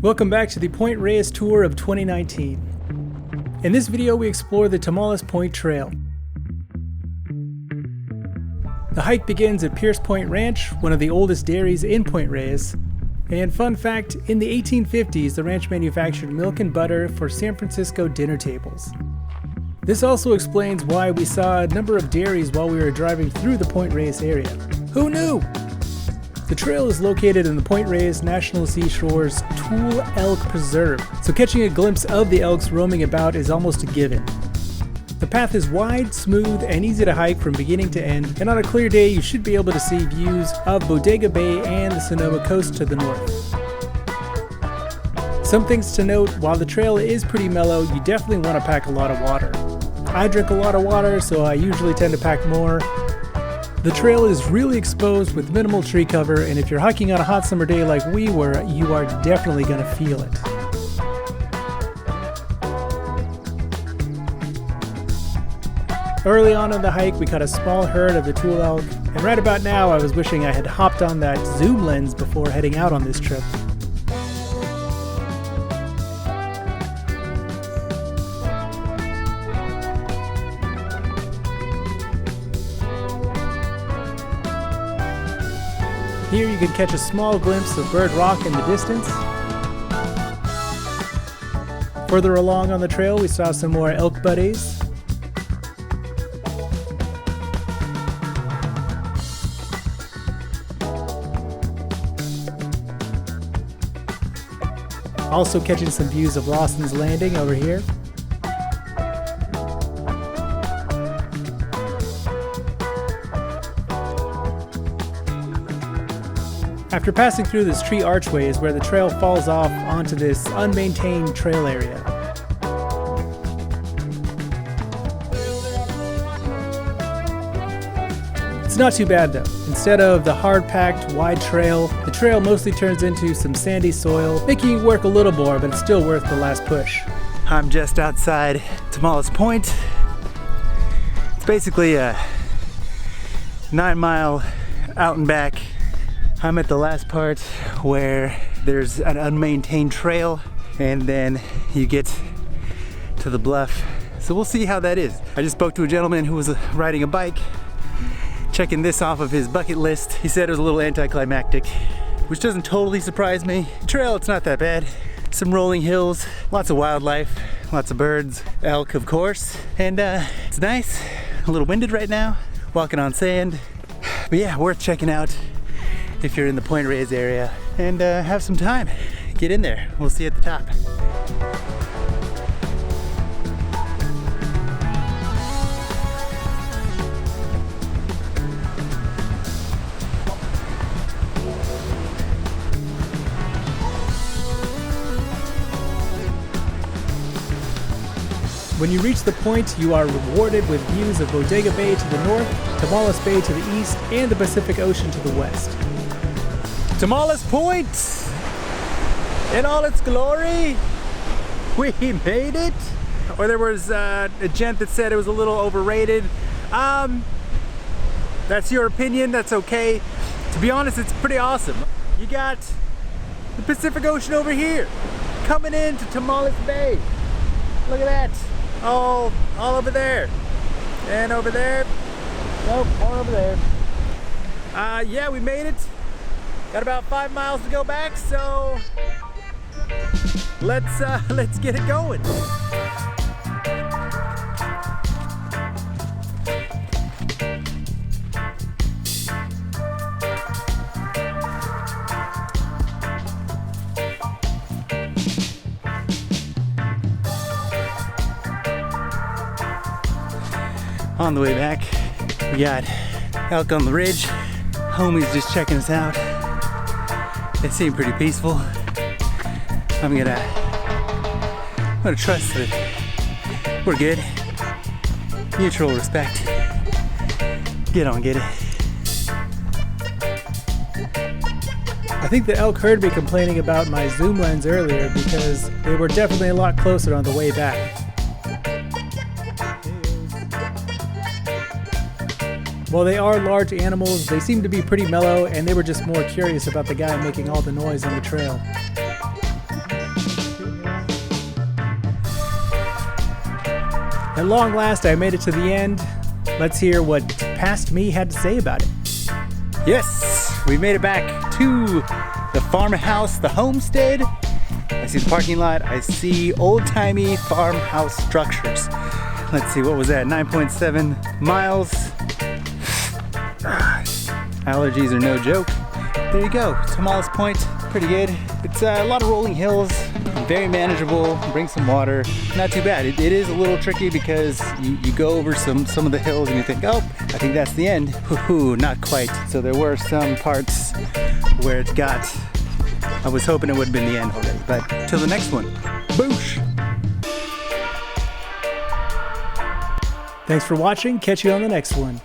Welcome back to the Point Reyes tour of 2019. In this video we explore the Tomales Point Trail. The hike begins at Pierce Point Ranch, one of the oldest dairies in Point Reyes. And fun fact, in the 1850s the ranch manufactured milk and butter for San Francisco dinner tables. This also explains why we saw a number of dairies while we were driving through the Point Reyes area. Who knew? The trail is located in the Point Reyes National Seashore's Toole Elk Preserve, so catching a glimpse of the elks roaming about is almost a given. The path is wide, smooth, and easy to hike from beginning to end, and on a clear day you should be able to see views of Bodega Bay and the Sonoma Coast to the north. Some things to note, while the trail is pretty mellow, you definitely want to pack a lot of water. I drink a lot of water, so I usually tend to pack more. The trail is really exposed with minimal tree cover, and if you're hiking on a hot summer day like we were, you are definitely going to feel it. Early on in the hike, we caught a small herd of the Toole elk, and right about now I was wishing I had hopped on that zoom lens before heading out on this trip. Here you can catch a small glimpse of Bird Rock in the distance. Further along on the trail we saw some more elk buddies. Also catching some views of Lawson's Landing over here. After passing through this tree archway is where the trail falls off onto this unmaintained trail area. It's not too bad though. Instead of the hard-packed, wide trail, the trail mostly turns into some sandy soil, making you work a little more, but it's still worth the last push. I'm just outside Tomales Point. It's basically a 9-mile out and back. I'm at the last part where there's an unmaintained trail and then you get to the bluff. So we'll see how that is. I just spoke to a gentleman who was riding a bike, checking this off of his bucket list. He said it was a little anticlimactic, which doesn't totally surprise me. Trail, it's not that bad. Some rolling hills, lots of wildlife, lots of birds, elk of course, and it's nice. A little winded right now, walking on sand. But yeah, worth checking out if you're in the Point Reyes area and have some time. Get in there. We'll see you at the top. When you reach the point, you are rewarded with views of Bodega Bay to the north, Tomales Bay to the east, and the Pacific Ocean to the west. Tomales Point! In all its glory! We made it! Or there was a gent that said it was a little overrated. That's your opinion, that's okay. To be honest, it's pretty awesome. You got the Pacific Ocean over here, coming into Tomales Bay. Look at that. All over there. And over there. Nope, all over there. Yeah, we made it. Got about 5 miles to go back, so let's get it going. On the way back, we got elk on the ridge. Homie's just checking us out. They seem pretty peaceful. I'm gonna trust that we're good. Mutual respect. Get on, get it. I think the elk heard me complaining about my zoom lens earlier because they were definitely a lot closer on the way back. While they are large animals, they seem to be pretty mellow, and they were just more curious about the guy making all the noise on the trail. At long last, I made it to the end. Let's hear what past me had to say about it. Yes, we made it back to the farmhouse, the homestead. I see the parking lot. I see old-timey farmhouse structures. Let's see, what was that? 9.7 miles. Allergies are no joke. There you go, Tomales Point, pretty good. It's a lot of rolling hills, very manageable, bring some water, not too bad. It is a little tricky because you go over some of the hills and you think, oh, I think that's the end. Hoo-hoo, not quite. So there were some parts where it got, I was hoping it would have been the end already, but till the next one, boosh! Thanks for watching, catch you on the next one.